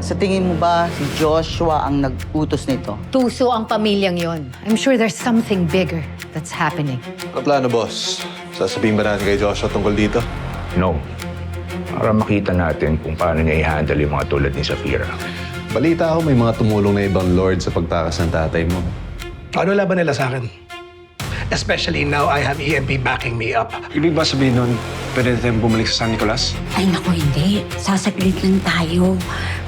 Sa tingin mo ba si Joshua ang nag-utos nito? Tuso ang pamilyang yon. I'm sure there's something bigger that's happening. Ano plano, boss? Sasabihin ba natin kay Joshua tungkol dito? No. Para makita natin kung paano niya i-handle yung mga tulad ni Safira. Balita ako may mga tumulong na ibang lord sa pagtakas ng tatay mo. Ano laban nila sa akin? Especially now I have EMP backing me up. Ibig ba sabihin nun, pwede tayong bumalik sa San Nicolas? Ay naku, hindi. Sasaglit lang tayo.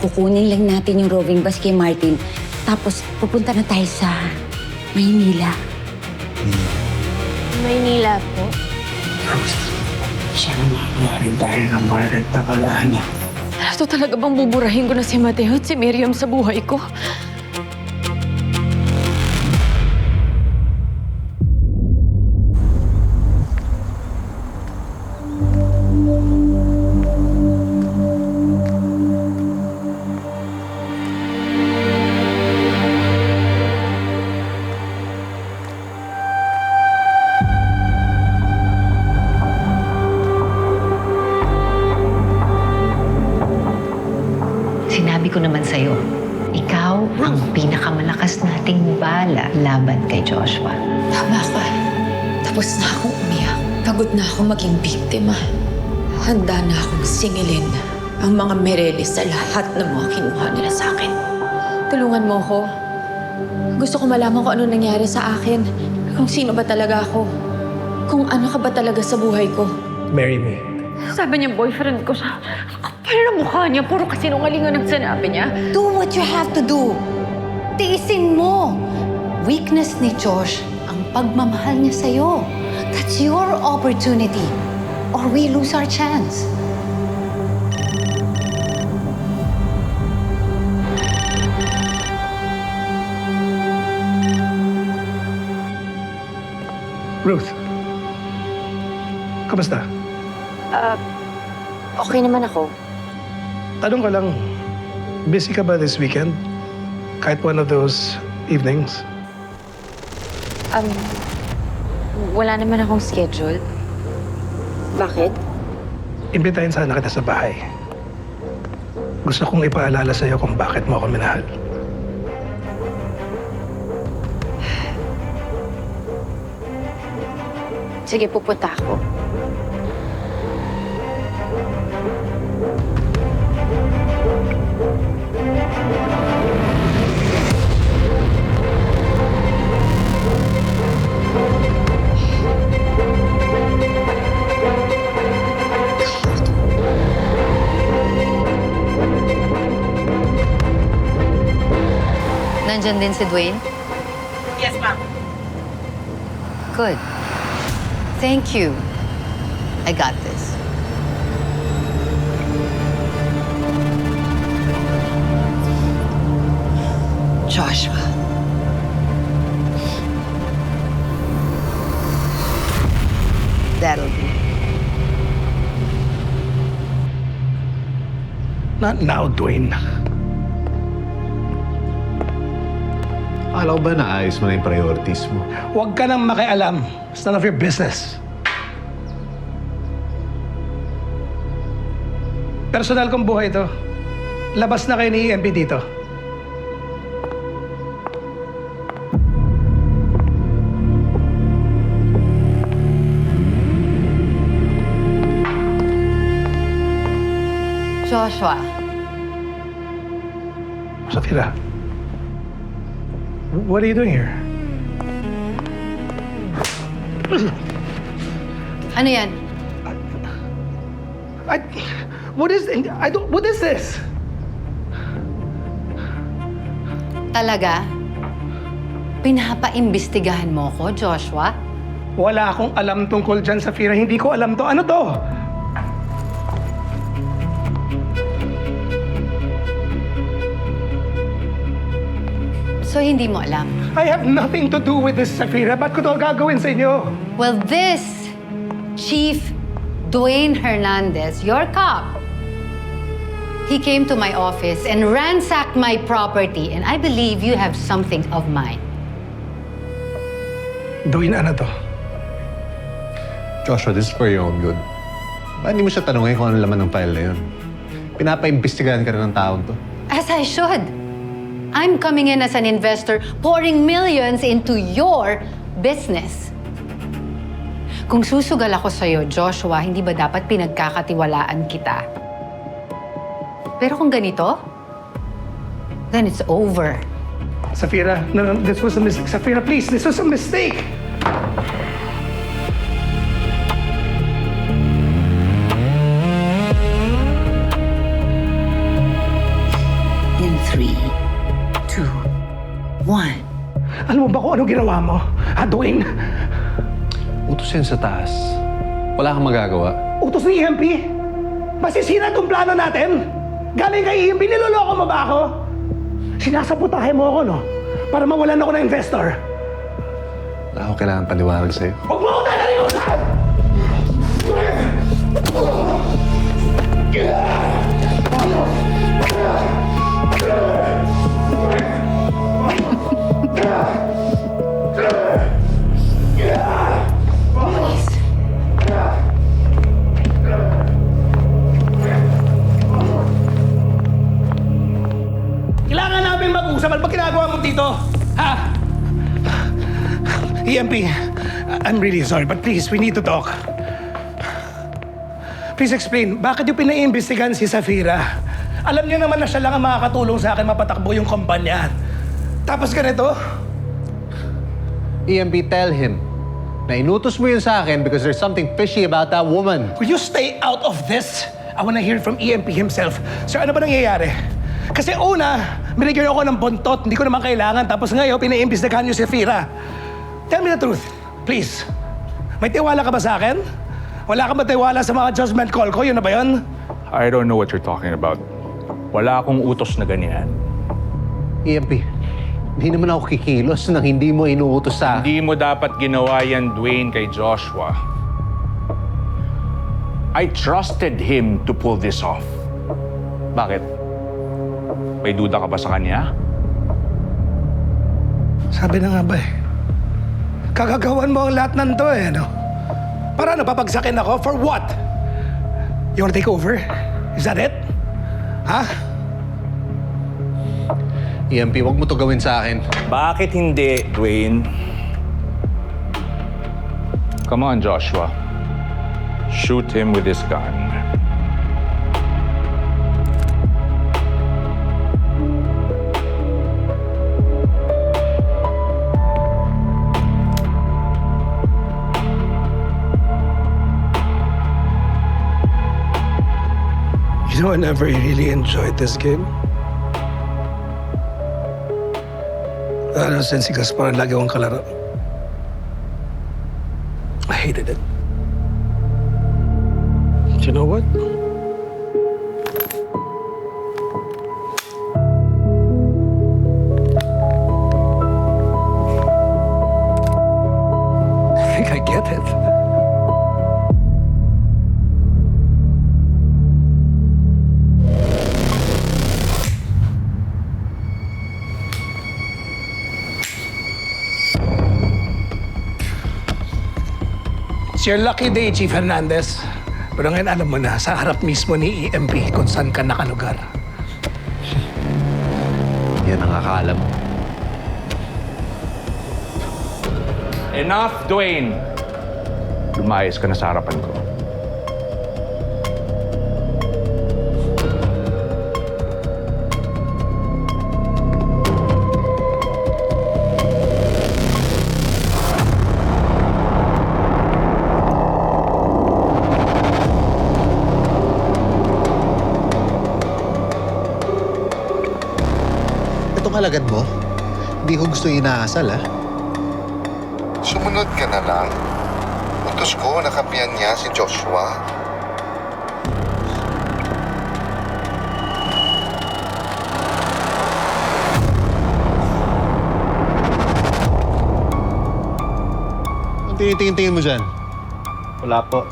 Kukunin lang natin yung roving bus kay Martin. Tapos pupunta na tayo sa Maynila. Maynila po. Sana makawarin tayo ng Martin Takalana. Ito talaga bang buburahin ko na si Mateo at si Miriam sa buhay ko? Sinabi ko naman sa'yo, ikaw ang pinakamalakas nating bala laban kay Joshua. Tama ka. Tapos na akong umiyak. Pagod na akong maging biktima. Handa na akong singilin ang mga Mereles sa lahat ng mga kinuha nila sa akin. Tulungan mo ako. Gusto ko malaman kung ano nangyari sa akin. Kung sino ba talaga ako. Kung ano ka ba talaga sa buhay ko. Marry me. Sabi niya boyfriend ko siya. Kapal na mukha niya, puro kasinungalingan ang sinabi niya. Do what you have to do. Tiisin mo. Weakness ni Josh ang pagmamahal niya sa'yo. That's your opportunity. Or we lose our chance. Ruth. Kamusta? Okay naman ako. Tanong ka lang, busy ka ba this weekend? Kahit one of those evenings? Wala naman akong schedule. Bakit? Imbitahin sana kita sa bahay. Gusto kong ipaalala sa'yo kung bakit mo ako minahal. Sige, pupunta ako. Nandyan din si Dwayne? Yes, ma'am. Good. Thank you. I got this. Joshua. That'll do. Not now, Dwayne. Akala ko ba naayos mo na yung priorities mo? Huwag ka nang makialam. It's none of your business. Personal kong buhay ito. Labas na kayo ni EMP dito. Joshua. Safira. What are you doing here? Ano yan? What is this? Talaga? Pinapaimbestigahan mo ko, Joshua? Wala akong alam tungkol dyan, Safira. Hindi ko alam to. Ano to? So hindi mo alam. I have nothing to do with this, Safira. Ba't ko ito gagawin sa inyo? Well, this Chief Dwayne Hernandez, your cop, he came to my office and ransacked my property, and I believe you have something of mine. Dwayne, ano to? Joshua, this is for your own good. Ba't hindi mo siya tanongin kung ano laman ng file na yun? Pinapaimbestigahan ka rin ng taon to. As I should. I'm coming in as an investor, pouring millions into your business. Kung susugal ako sa'yo, Joshua, hindi ba dapat pinagkakatiwalaan kita? Pero kung ganito, then it's over. Safira, no, this was a mistake. Safira, please, this was a mistake. In 3, 2, 1. Alam mo ba kung ano ginawa mo? Ha, Dwayne? Utos yan sa taas. Wala kang magagawa. Utos ni EMP? Masisira itong plano natin? Galing kay EMP, niloloko mo ba ako? Sinasaputahe mo ako, no? Para mawalan ako ng investor. Wala akong kailangan paliwanag sa'yo. Huwag mo ako tatalimutan! Kailangan namin mag-usap. Ano ba ginagawa mo dito? Ha? EMP, I'm really sorry, but please, we need to talk. Please explain, bakit yung pinaimbestigahan si Safira? Alam niyo naman na siya lang ang makakatulong sa akin mapatakbo yung kumpanya. Tapos ganito? EMP, tell him na inutos mo yun sa akin because there's something fishy about that woman. Will you stay out of this? I wanna hear from EMP himself. Sir, ano ba nangyayari? Kasi una, binigyan ako ng buntot, hindi ko naman kailangan. Tapos ngayon, pinaimbestigahan niyo si Safira. Tell me the truth, please. May tiwala ka ba sa akin? Wala ka ba tiwala sa mga judgment call ko? Yun na ba yun? I don't know what you're talking about. Wala akong utos na ganyan. EMP, hindi naman ako kikilos nang hindi mo inuutos sa akin. Hindi mo dapat ginawa yan, Dwayne, kay Joshua. I trusted him to pull this off. Bakit? May duda ka ba sa kanya? Sabi na nga ba eh. Kagagawan mo ang lahat ng to eh, no? Para ano, papagsakin ako? For what? You wanna take over? Is that it? Ha? EMP, wag mo to gawin sa akin. Bakit hindi, Dwayne? Come on, Joshua. Shoot him with this gun. You know, I never really enjoyed this game. Lalo since si Gaspar lagi akong kalaro. I hated it. You know what? I think I get it. It's your lucky day, Chief Hernandez. Pero ngayon alam mo na, sa harap mismo ni EMP kung saan ka nakalugar. Yan ang akala mo. Enough, Dwayne! Lumayas ka na sa harapan ko. Itong alagad mo, hindi ko gusto inaasal, ha? Sumunod ka na lang. Utos ko, nakampiyan niya si Joshua. Tinitingin-tingin mo dyan. Wala po.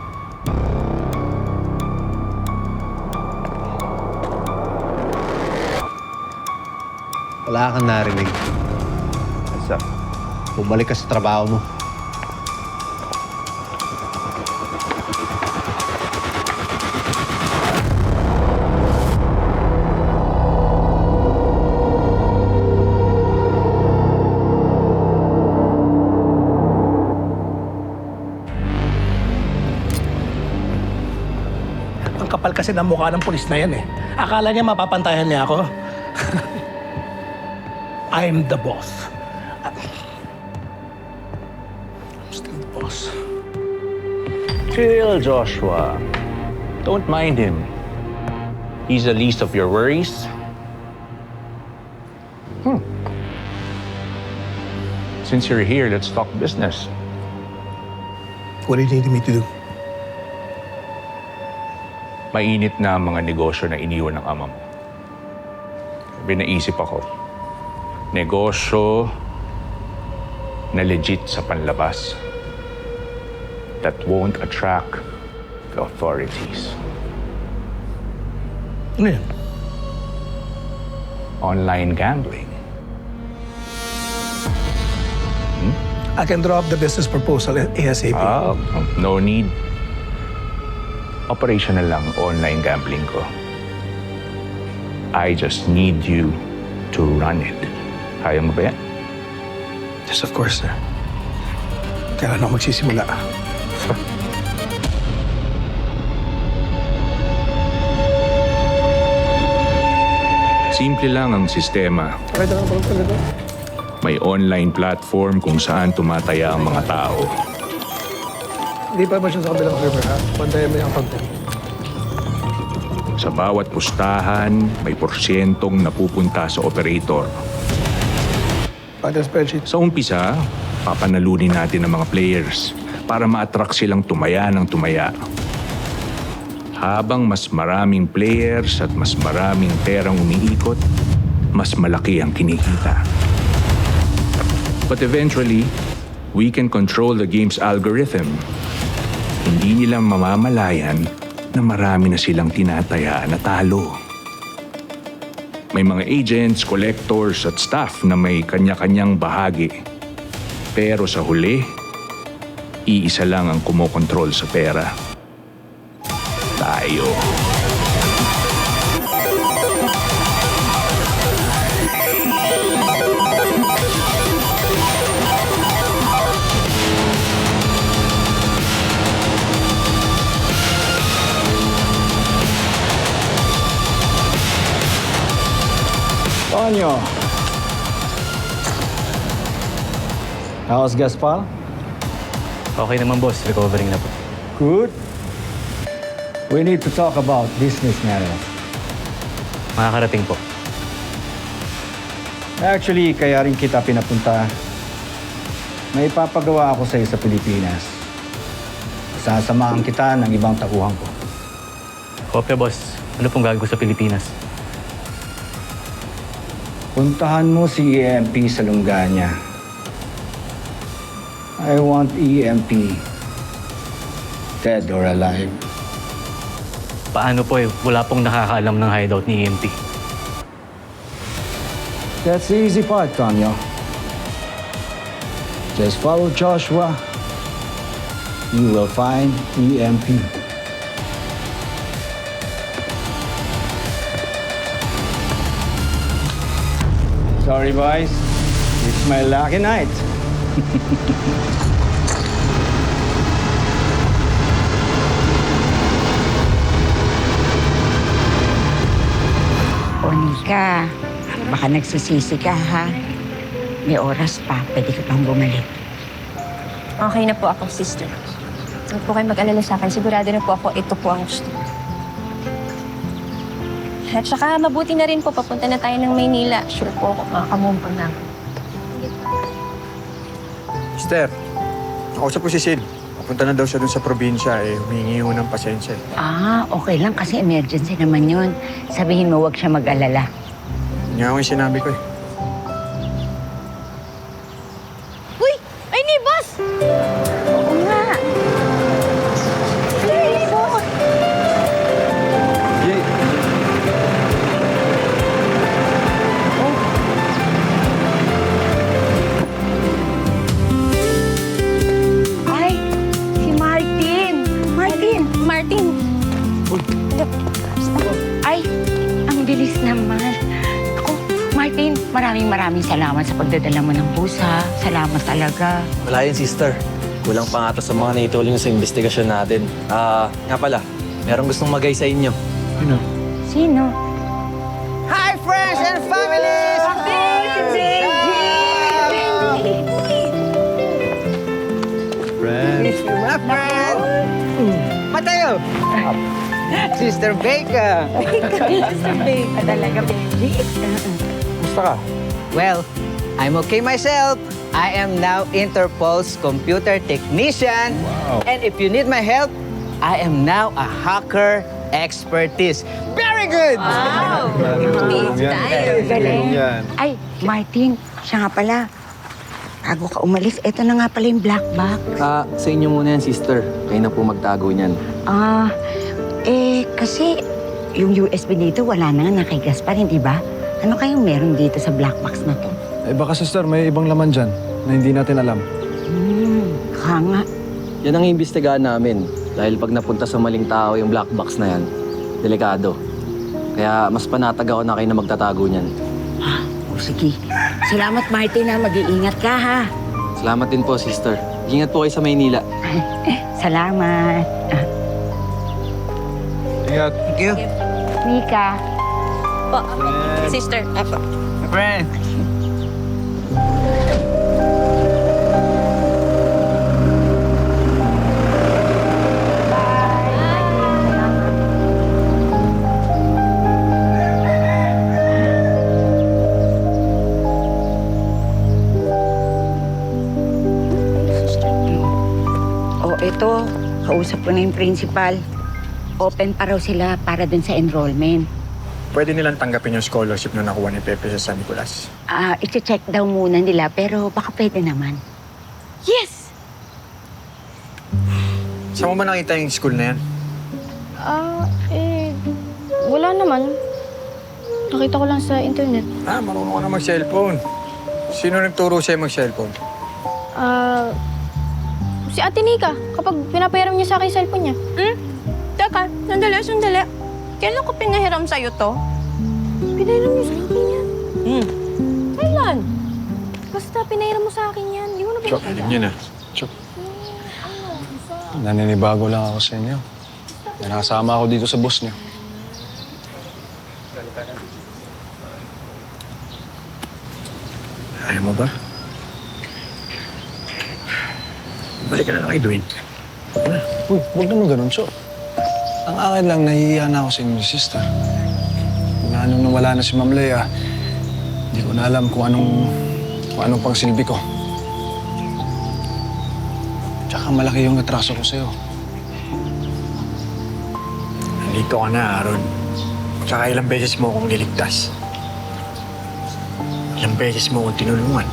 Wala kang narinig. What's up? Bumalik ka sa trabaho mo. Ang kapal kasi ng mukha ng pulis na yan eh. Akala niya mapapantayan niya ako. I'm the boss. I'm still the boss. Chill, Joshua. Don't mind him. He's the least of your worries. Since you're here, let's talk business. What do you need me to do? Mainit na ang mga negosyo na iniwan ng ama mo. Binaisip ako. Negosyo na legit sa panlabas. That won't attract the authorities. Ano yan? Online gambling. I can draw up the business proposal ASAP. No need. Operational lang online gambling ko. I just need you to run it. Kaya mo ba yan? Yes, of course, sir. Kailan ako magsisimula? Simple lang ang sistema. May online platform kung saan tumataya ang mga tao. Hindi pa ba siya sa kabilang server, ha? Bantayan mo yung content. Sa bawat pustahan, may porsyentong napupunta sa operator. Pati spreadsheet. Sa umpisa, papanalunin natin ang mga players para ma-attract silang tumaya ng tumaya. Habang mas maraming players at mas maraming perang umiikot, mas malaki ang kinikita. But eventually, we can control the game's algorithm. Hindi nila mamamalayan na marami na silang tinataya na talo. May mga agents, collectors at staff na may kanya-kanyang bahagi. Pero sa huli, iisa lang ang kumokontrol sa pera. Tayo. Tonyo. How's Gaspar? Okay naman, boss. Recovering na po. Good. We need to talk about business matters. Makakarating po. Actually, kaya rin kita pinapunta. May ipapagawa ako sa iyo sa Pilipinas. Sasamahan kita ng ibang tauhan ko. Kopya, boss. Ano pong gagawin ko sa Pilipinas? Puntahan mo si EMP sa Lunganya. I want EMP, dead or alive. Paano po eh? Wala pong nakakaalam ng hideout ni EMP. That's the easy part, Tonyo. Just follow Joshua. You will find EMP. Sorry, boys. It's my lucky night. O, Nika, baka nagsisisi ka, ha? May oras pa, pwede ka pang bumalik. Okay na po ako, sister. Huwag po kayo mag-alala sa akin. Sigurado na po ako, ito po ang gusto. At saka mabuti na rin po, papunta na tayo ng Maynila. Sure po ako, makakamove on na. Esther, nakausap ko si Sid. Papunta na daw siya dun sa probinsya eh. Humingi ho ng pasensya eh. Okay lang kasi emergency naman yun. Sabihin mo, huwag siya mag-alala. Yun nga ako yung sinabi ko eh. Uy! Ay, ni boss! maraming salamat sa pagdadala mo ng busa. Salamat talaga. Wala yun, sister. Kulang pa nga to sa mga naitulong sa investigasyon natin. Nga pala, merong gustong magay sa inyo. Sino? Hi, friends and families! Friends. My friend! Mateo! Sister Becca! Sister Becca talaga, Benji. Gusto ka? Well, I'm okay myself. I am now Interpol's computer technician. Wow. And if you need my help, I am now a hacker expertise. Very good! Wow! Galing yan. Ay, Martin, siya nga pala. Bago ka umalis, eto na nga pala yung black box. Sa inyo muna yan, sister. Kayo na po magtago niyan. Kasi yung USB dito wala na nga kay Gaspar, hindi ba? Ano kayong meron dito sa black box na to? Baka sister, may ibang laman dyan na hindi natin alam. Kaya nga. Yan ang iimbestigahan namin. Dahil pag napunta sa maling tao yung black box na yan, delikado. Kaya mas panatag ako na kayo na magtatago niyan. Sige. Salamat, Martin, ha. Mag-iingat ka, ha. Salamat din po, sister. Ingat po kayo sa Maynila. Salamat. Ingat. Thank you. Mika. Po, sister. Apo. My friend. Ito, kausap ko na yung principal. Open pa raw sila para dun sa enrollment. Pwede nilang tanggapin yung scholarship na nakuha ni Pepe sa San Nicolas. I-check daw muna nila, pero baka pwede naman. Yes! Saan mo ba nakita yung school na yan? Wala naman. Nakita ko lang sa internet. Marunong ka na mag-cellphone. Sino nagturo sa'yo mag-cellphone? Si Ate Nika, kapag pinapahiram niya sa akin yung cellphone niya. Teka, sandali. Kailan ko pinahiram sa'yo to? Pinahiram niyo sa akin yan. Kailan? Basta pinahiram mo sa akin yan. Di mo na Chok, alam niyo na. Chok. Naninibago lang ako sa inyo. Nakasama ako dito sa boss niyo. Ayaw mo ba? Balik ka na lang kay Dwayne. Uy, huwag naman ganun, so. Ang akin lang, nahihiya na ako sa inyo, sister. Mula nung nawala na si Ma'am Lea, hindi ko na alam kung anong pangsilbi ko. Tsaka malaki yung atraso ko sa'yo. Nandito ka na, Aaron. Tsaka ilang beses mo akong niligtas. Ilang beses mo akong tinulungan.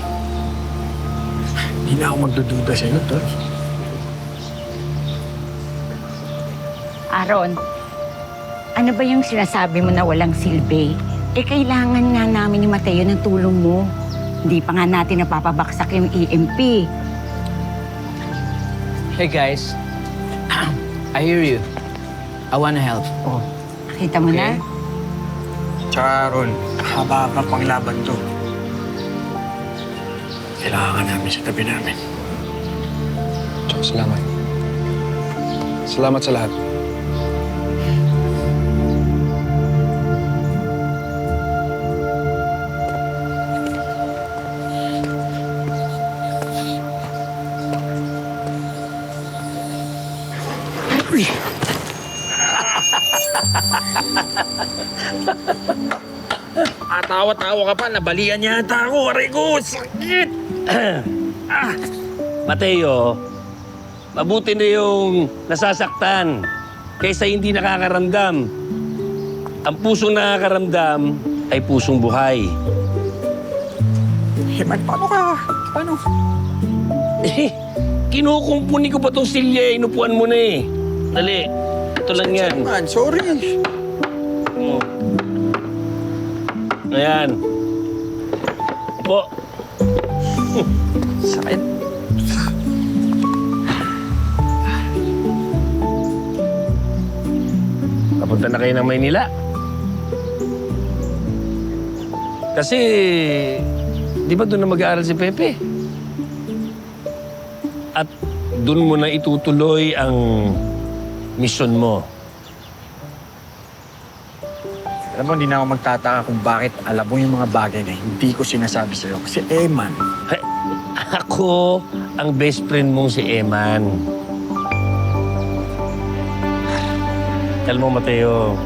Hindi na ako magdududa sa'yo, tol. Aaron, ano ba yung sinasabi mo na walang silbi? Kailangan nga namin ni Mateo ng tulong mo. Hindi pa nga natin napapabaksak yung EMP. Hey guys, I hear you. I wanna help. Nakita mo na? Tsaka, Aaron, haba pa pang laban to. Kailangan namin sa tabi namin. Tsaka salamat. Salamat sa lahat. Tawa-tawa ka pa, nabalian yata ako. Aray ko, sakit! Mateo, mabuti na yung nasasaktan kaysa hindi nakakaramdam. Ang pusong nakakaramdam ay pusong buhay. Himan, paano ka? Paano? Kinukumpuni ko pa tong silya, inupuan mo na eh. Dali, ito lang yan. Man, sorry. Ayan. Po. Sakit. Papunta na kayo ng Maynila. Kasi, di ba doon na mag-aaral si Pepe? At doon mo na itutuloy ang mission mo. Alam mo, hindi na ako magtataka kung bakit alam mo yung mga bagay na hindi ko sinasabi sa'yo. Kasi Eman. Ako ang best friend mong si Eman. Alam mo, Mateo,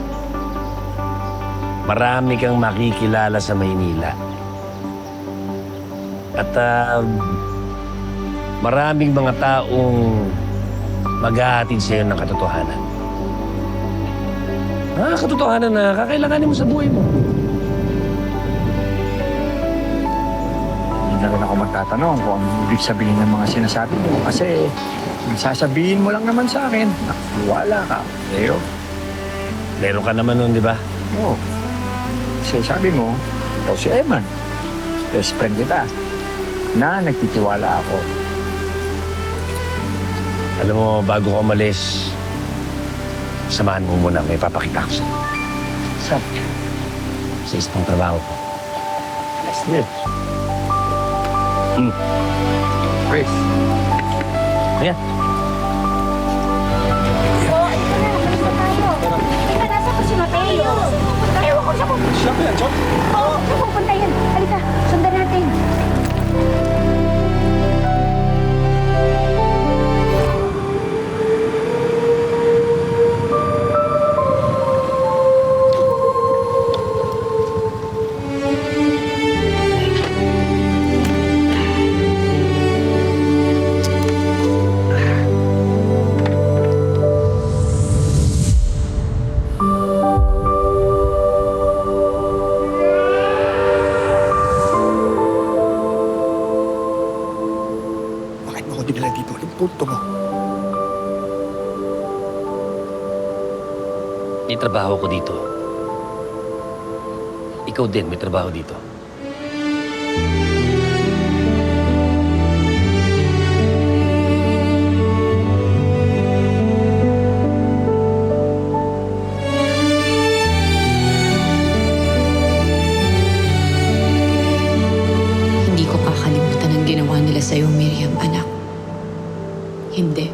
marami kang makikilala sa Maynila. At maraming mga taong maghahatid sa'yo ng katotohanan. Katotohanan na kakailanganin mo sa buhay mo. Hindi na rin ako magtatanong kung ano ibig sabihin ng mga sinasabi mo. Kasi sasabihin mo lang naman sa akin, wala ka, Leo. Meron ka naman nun, di ba? Oo. Kasi sabi mo, ikaw si Eman. Best friend kita. Na nagtitiwala ako. Alam mo, bago ko umalis, samahan mo muna. May papakita ko sa'yo. Saan? Sa isang trabaho ko. Let's do it. Chris. Ayan. Nasa ko si Mateo. Ewan ko siya kung... Siya ba yan, Chok? Oo, siya pupunta yan. Halika, sundan natin. Bakit mo ako dinala dito? Anong punto mo? May trabaho ko dito. Ikaw din, may trabaho dito. Hindi ko kakalimutan ang ginawa nila sa'yo, Miriam, anak. Hindi.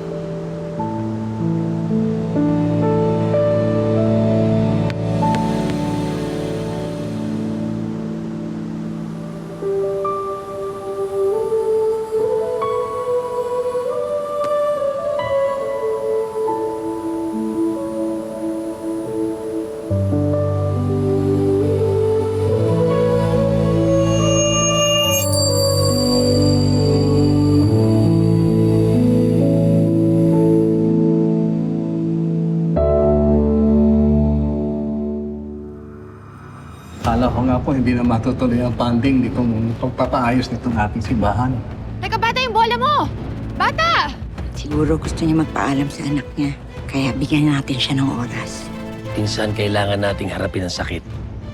Akala ko nga po hindi na matutuloy ang funding nitong pagpapaayos nitong ating simbahan. Teka, bata yung bola mo! Bata! Siguro gusto niya magpaalam sa anak niya. Kaya bigyan natin siya ng oras. Minsan kailangan nating harapin ang sakit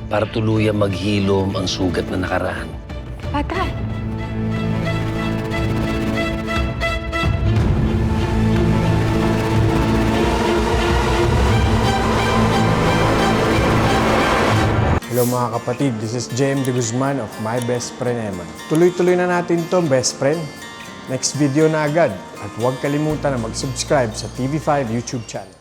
para tuluyang maghilom ang sugat na nakaraan. Bata! Hello mga kapatid, this is JM De Guzman of My Best Friend Eman. Tuloy-tuloy na natin to best friend. Next video na agad at huwag kalimutan na mag-subscribe sa TV5 YouTube channel.